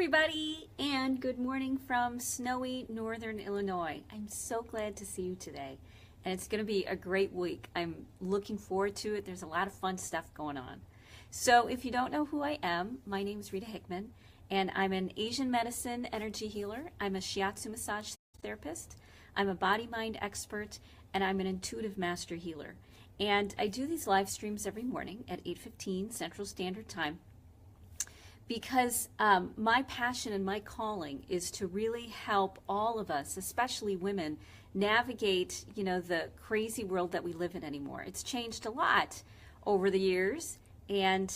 everybody, and good morning from snowy northern Illinois. I'm so glad to see you today, and it's going to be a great week. I'm looking forward to it. There's a lot of fun stuff going on. So if you don't know who I am, my name is Rita Hickman, and I'm an Asian medicine energy healer. I'm a shiatsu massage therapist. I'm a body-mind expert, and I'm an intuitive master healer. And I do these live streams every morning at 8:15 Central Standard Time, because my passion and my calling is to really help all of us, especially women, navigate, the crazy world that we live in anymore. It's changed a lot over the years, and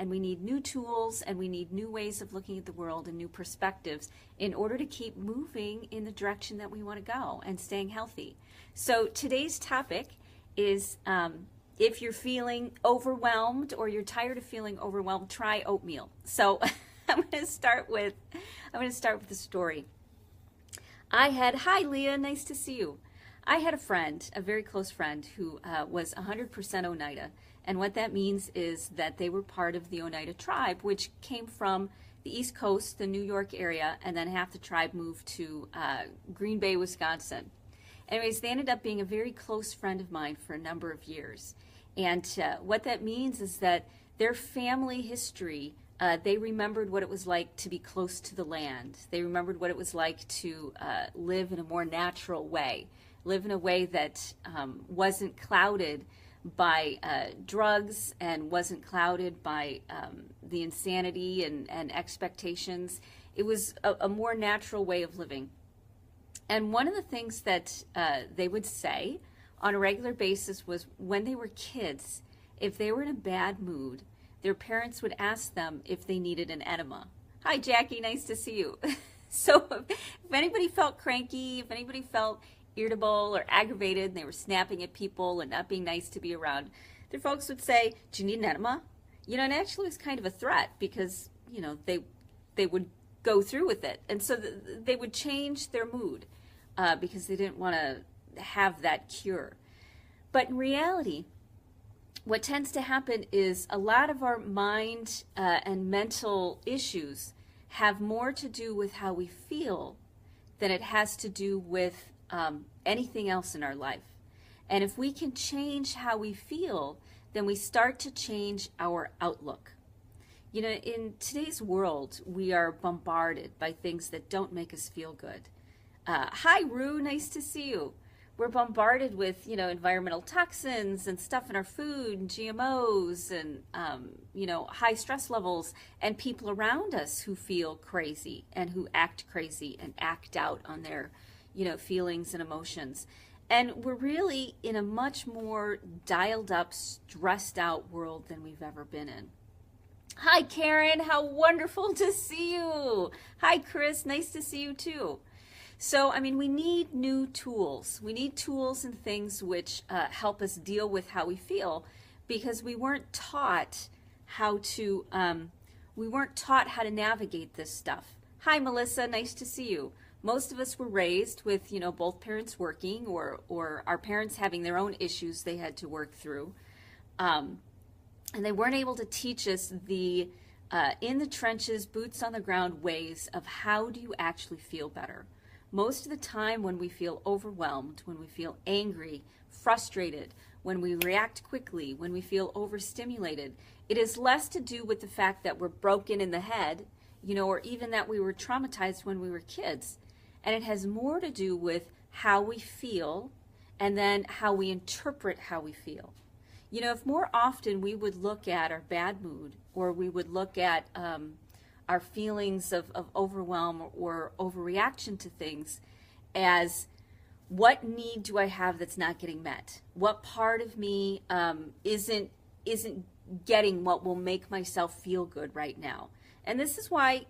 we need new tools, and we need new ways of looking at the world and new perspectives in order to keep moving in the direction that we want to go and staying healthy. So today's topic is if you're feeling overwhelmed or you're tired of feeling overwhelmed, try oatmeal. So I'm going to start with a story. Hi Leah, nice to see you. I had a friend, a very close friend, who was 100% Oneida, and what that means is that they were part of the Oneida Tribe, which came from the East Coast, the New York area, and then half the tribe moved to Green Bay, Wisconsin. Anyways, they ended up being a very close friend of mine for a number of years. And what that means is that their family history, they remembered what it was like to be close to the land. They remembered what it was like to live in a more natural way, live in a way that wasn't clouded by drugs and wasn't clouded by the insanity and expectations. It was a more natural way of living. And one of the things that they would say on a regular basis was when they were kids, if they were in a bad mood, their parents would ask them if they needed an enema. Hi, Jackie, nice to see you. So if anybody felt cranky, if anybody felt irritable or aggravated, and they were snapping at people and not being nice to be around, their folks would say, do you need an enema? And actually it was kind of a threat because, they would go through with it. And so they would change their mood because they didn't want to have that cure. But in reality, what tends to happen is a lot of our mind and mental issues have more to do with how we feel than it has to do with anything else in our life. And if we can change how we feel, then we start to change our outlook. In today's world, we are bombarded by things that don't make us feel good. Hi, Rue, nice to see you. We're bombarded with, environmental toxins and stuff in our food and GMOs and, high stress levels and people around us who feel crazy and who act crazy and act out on their, feelings and emotions. And we're really in a much more dialed up, stressed out world than we've ever been in. Hi, Karen. How wonderful to see you. Hi, Chris. Nice to see you too. So, we need new tools. We need tools and things which help us deal with how we feel, because we weren't taught how to navigate this stuff. Hi, Melissa. Nice to see you. Most of us were raised with, both parents working or our parents having their own issues they had to work through. And they weren't able to teach us the in the trenches, boots on the ground ways of how do you actually feel better. Most of the time when we feel overwhelmed, when we feel angry, frustrated, when we react quickly, when we feel overstimulated, it is less to do with the fact that we're broken in the head, or even that we were traumatized when we were kids. And it has more to do with how we feel and then how we interpret how we feel. If more often we would look at our bad mood, or we would look at our feelings of overwhelm or overreaction to things as, what need do I have that's not getting met? What part of me isn't getting what will make myself feel good right now? And this is why,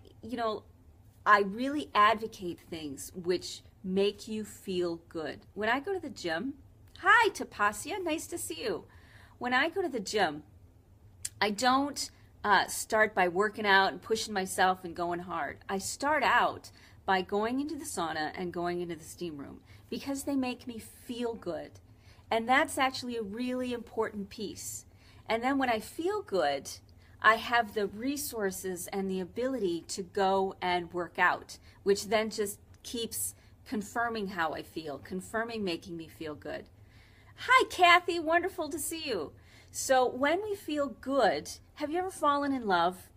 I really advocate things which make you feel good. When I go to the gym, hi Tapasia, nice to see you. When I go to the gym, I don't start by working out and pushing myself and going hard. I start out by going into the sauna and going into the steam room because they make me feel good. And that's actually a really important piece. And then when I feel good, I have the resources and the ability to go and work out, which then just keeps confirming how I feel, confirming making me feel good. Hi, Kathy. Wonderful to see you. So when we feel good, have you ever fallen in love?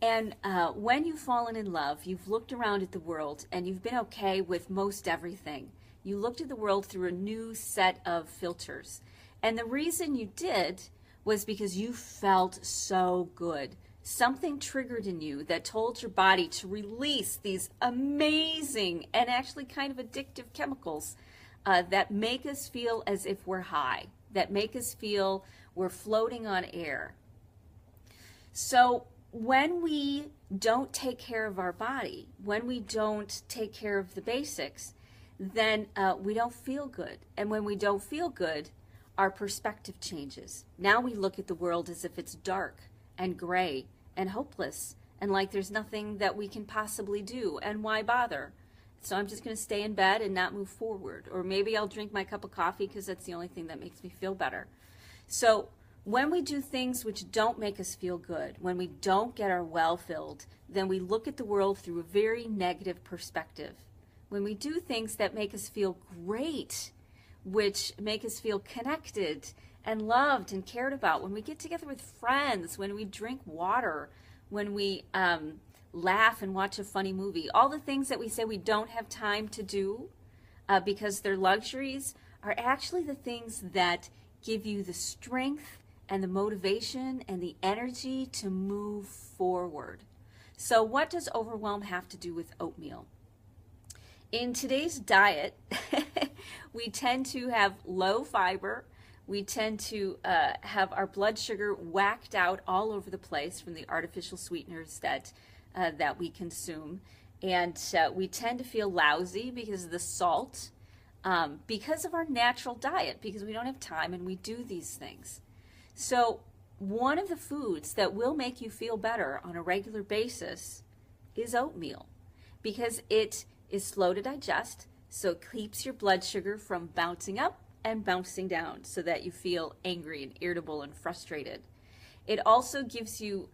And when you've fallen in love, you've looked around at the world and you've been okay with most everything. You looked at the world through a new set of filters. And the reason you did was because you felt so good. Something triggered in you that told your body to release these amazing and actually kind of addictive chemicals that make us feel as if we're high, that make us feel we're floating on air. So when we don't take care of our body, when we don't take care of the basics, then we don't feel good. And when we don't feel good, our perspective changes. Now we look at the world as if it's dark and gray and hopeless and like there's nothing that we can possibly do, and why bother? So I'm just going to stay in bed and not move forward. Or maybe I'll drink my cup of coffee because that's the only thing that makes me feel better. So when we do things which don't make us feel good, when we don't get our well filled, then we look at the world through a very negative perspective. When we do things that make us feel great, which make us feel connected and loved and cared about, when we get together with friends, when we drink water, when we laugh and watch a funny movie, all the things that we say we don't have time to do because they're luxuries are actually the things that give you the strength and the motivation and the energy to move forward. So what does overwhelm have to do with oatmeal? In today's diet, we tend to have low fiber. We tend to have our blood sugar whacked out all over the place from the artificial sweeteners that we consume. And we tend to feel lousy because of the salt, because of our natural diet, because we don't have time and we do these things. So one of the foods that will make you feel better on a regular basis is oatmeal, because it is slow to digest, so it keeps your blood sugar from bouncing up and bouncing down so that you feel angry and irritable and frustrated. It also gives you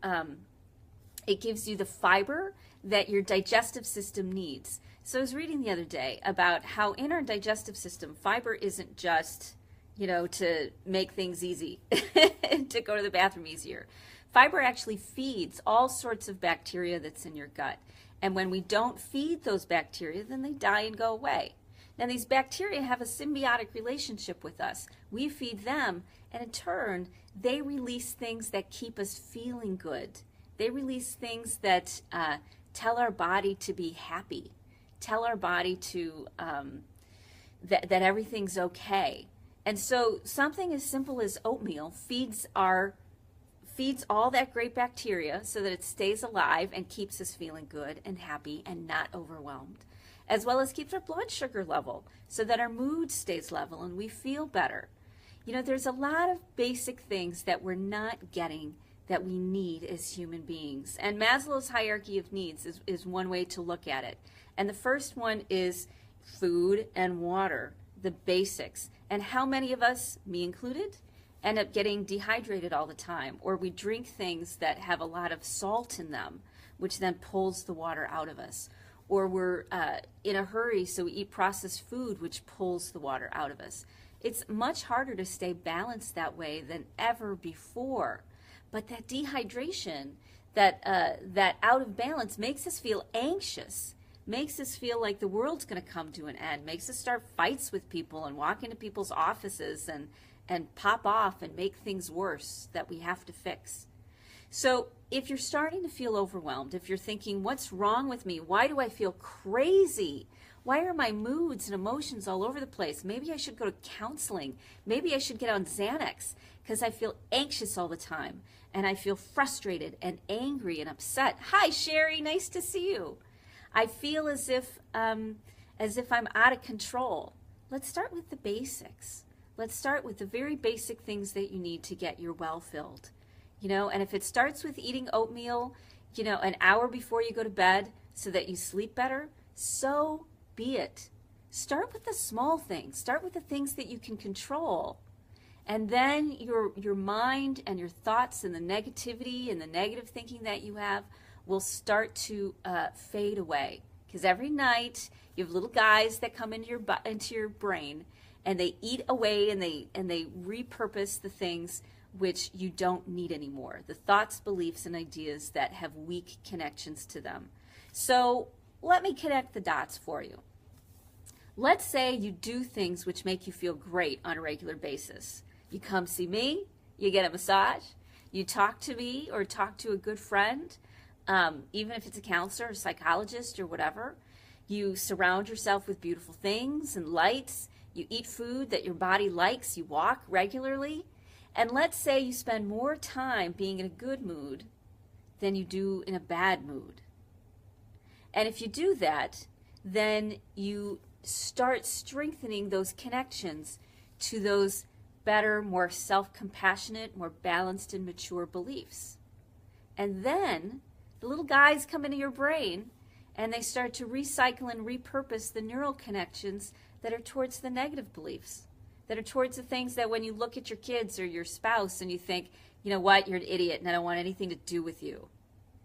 the fiber that your digestive system needs. So I was reading the other day about how in our digestive system, fiber isn't just, to make things easy, to go to the bathroom easier. Fiber actually feeds all sorts of bacteria that's in your gut. And when we don't feed those bacteria, then they die and go away. Now, these bacteria have a symbiotic relationship with us. We feed them, and in turn, they release things that keep us feeling good. They release things that tell our body to be happy, tell our body to that everything's okay. And so something as simple as oatmeal feeds all that great bacteria so that it stays alive and keeps us feeling good and happy and not overwhelmed, as well as keeps our blood sugar level so that our mood stays level and we feel better. There's a lot of basic things that we're not getting that we need as human beings. And Maslow's hierarchy of needs is one way to look at it. And the first one is food and water, the basics. And how many of us, me included, end up getting dehydrated all the time, or we drink things that have a lot of salt in them, which then pulls the water out of us, or we're in a hurry, so we eat processed food, which pulls the water out of us. It's much harder to stay balanced that way than ever before, but that dehydration, that out of balance makes us feel anxious, makes us feel like the world's going to come to an end, makes us start fights with people and walk into people's offices and pop off and make things worse that we have to fix. So if you're starting to feel overwhelmed, if you're thinking, what's wrong with me? Why do I feel crazy? Why are my moods and emotions all over the place? Maybe I should go to counseling. Maybe I should get on Xanax because I feel anxious all the time and I feel frustrated and angry and upset. Hi, Sherry. Nice to see you. I feel as if I'm out of control. Let's start with the basics. Let's start with the very basic things that you need to get your well filled. And if it starts with eating oatmeal, an hour before you go to bed so that you sleep better, so be it. Start with the small things. Start with the things that you can control. And then your mind and your thoughts and the negativity and the negative thinking that you have will start to fade away. Because every night you have little guys that come into your brain, and they eat away and they repurpose the things which you don't need anymore. The thoughts, beliefs, and ideas that have weak connections to them. So let me connect the dots for you. Let's say you do things which make you feel great on a regular basis. You come see me, you get a massage, you talk to me or talk to a good friend, even if it's a counselor or psychologist or whatever. You surround yourself with beautiful things and lights. You eat food that your body likes. You walk regularly. And let's say you spend more time being in a good mood than you do in a bad mood. And if you do that, then you start strengthening those connections to those better, more self-compassionate, more balanced and mature beliefs. And then the little guys come into your brain and they start to recycle and repurpose the neural connections that are towards the negative beliefs, that are towards the things that when you look at your kids or your spouse and you think, you know what, you're an idiot and I don't want anything to do with you.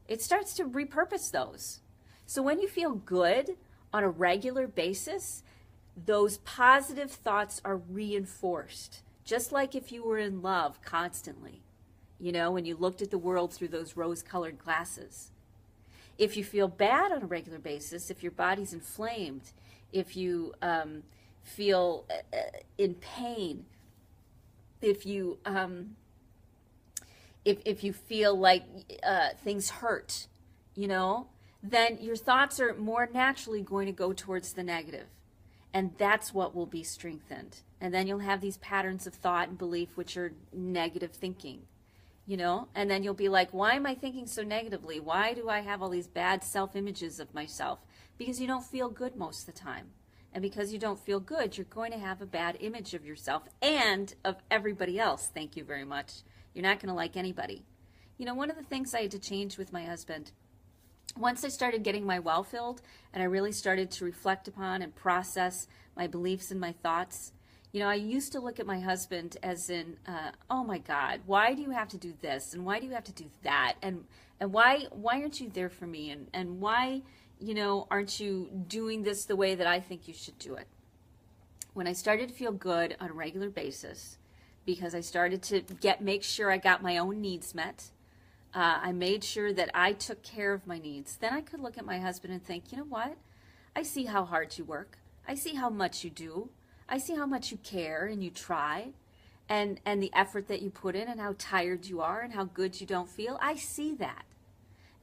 It starts to repurpose those. So when you feel good on a regular basis, those positive thoughts are reinforced. Just like if you were in love constantly, you know, when you looked at the world through those rose-colored glasses. If you feel bad on a regular basis, if your body's inflamed, if you feel in pain, if you feel like things hurt, you know, then your thoughts are more naturally going to go towards the negative. And that's what will be strengthened. And then you'll have these patterns of thought and belief which are negative thinking, you know, and then you'll be like, why am I thinking so negatively? Why do I have all these bad self-images of myself? Because you don't feel good most of the time. And because you don't feel good, you're going to have a bad image of yourself and of everybody else. Thank you very much. You're not going to like anybody. You know, one of the things I had to change with my husband, once I started getting my well filled and I really started to reflect upon and process my beliefs and my thoughts, you know, I used to look at my husband as in, oh my God, why do you have to do this? And why do you have to do that? And why aren't you there for me? And why, you know, aren't you doing this the way that I think you should do it? When I started to feel good on a regular basis, because I started to make sure I got my own needs met, I made sure that I took care of my needs, then I could look at my husband and think, you know what? I see how hard you work. I see how much you do. I see how much you care and you try, and the effort that you put in and how tired you are and how good you don't feel. I see that.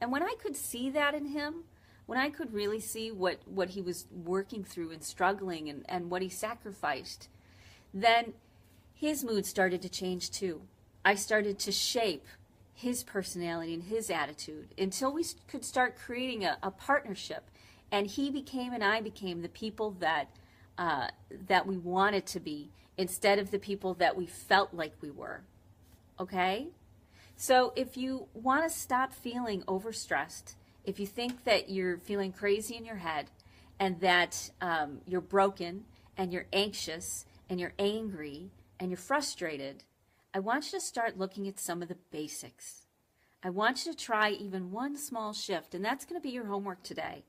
And when I could see that in him, when I could really see what he was working through and struggling and what he sacrificed, then his mood started to change too. I started to shape his personality and his attitude until we could start creating a partnership. And he became and I became the people that we wanted to be instead of the people that we felt like we were. Okay? So if you want to stop feeling overstressed, if you think that you're feeling crazy in your head and that you're broken and you're anxious and you're angry and you're frustrated, I want you to start looking at some of the basics. I want you to try even one small shift, and that's going to be your homework today.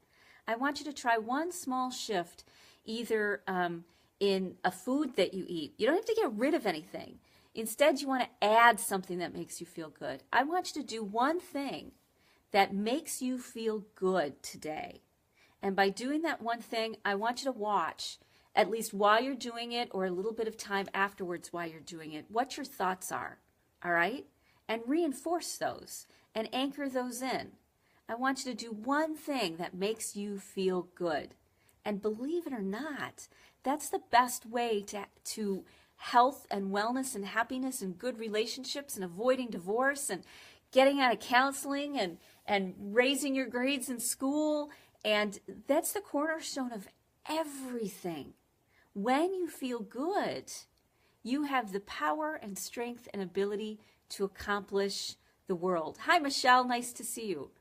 I want you to try one small shift, either in a food that you eat. You don't have to get rid of anything. Instead, you want to add something that makes you feel good. I want you to do one thing that makes you feel good today. And by doing that one thing, I want you to watch, at least while you're doing it or a little bit of time afterwards while you're doing it, what your thoughts are, all right? And reinforce those and anchor those in. I want you to do one thing that makes you feel good. And believe it or not, that's the best way to health and wellness and happiness and good relationships and avoiding divorce and getting out of counseling and raising your grades in school. And that's the cornerstone of everything. When you feel good, you have the power and strength and ability to accomplish the world. Hi, Michelle. Nice to see you.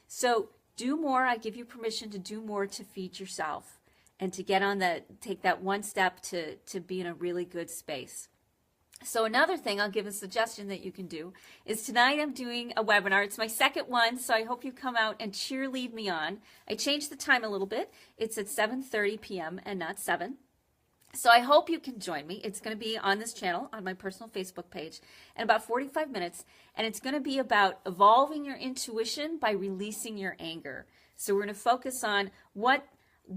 So do more. I give you permission to do more to feed yourself and to take that one step to be in a really good space. So another thing I'll give a suggestion that you can do is tonight I'm doing a webinar. It's my second one, so I hope you come out and cheerlead me on. I changed the time a little bit. It's at 7:30 p.m. and not 7. So I hope you can join me. It's going to be on this channel, on my personal Facebook page, in about 45 minutes, and it's going to be about evolving your intuition by releasing your anger. So we're going to focus on what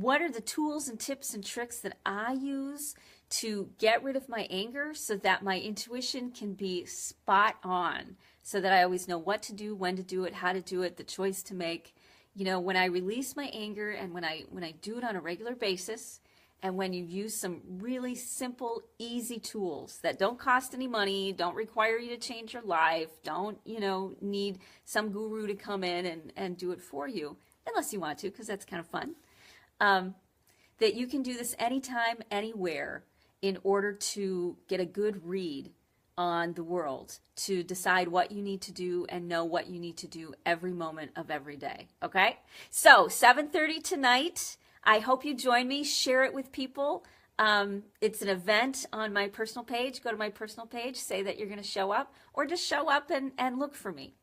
are the tools and tips and tricks that I use to get rid of my anger so that my intuition can be spot on, so that I always know what to do, when to do it, how to do it, the choice to make. You know, when I release my anger and when I do it on a regular basis, and when you use some really simple, easy tools that don't cost any money, don't require you to change your life, don't, need some guru to come in and do it for you, unless you want to, because that's kind of fun, that you can do this anytime, anywhere, in order to get a good read on the world, to decide what you need to do and know what you need to do every moment of every day, okay? So 7:30 tonight. I hope you join me. Share it with people. It's an event on my personal page. Go to my personal page, say that you're going to show up, or just show up and look for me.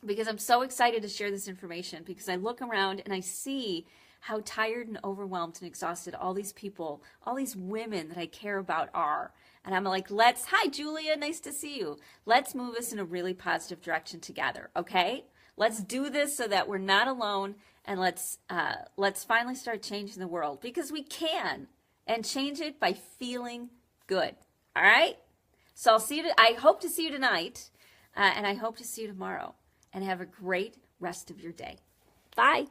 Because I'm so excited to share this information, because I look around and I see how tired and overwhelmed and exhausted all these people, all these women that I care about are. And I'm like, hi Julia, nice to see you. Let's move us in a really positive direction together, okay? Let's do this so that we're not alone, and let's finally start changing the world, because we can, and change it by feeling good. All right? So I hope to see you tonight, and I hope to see you tomorrow, and have a great rest of your day. Bye.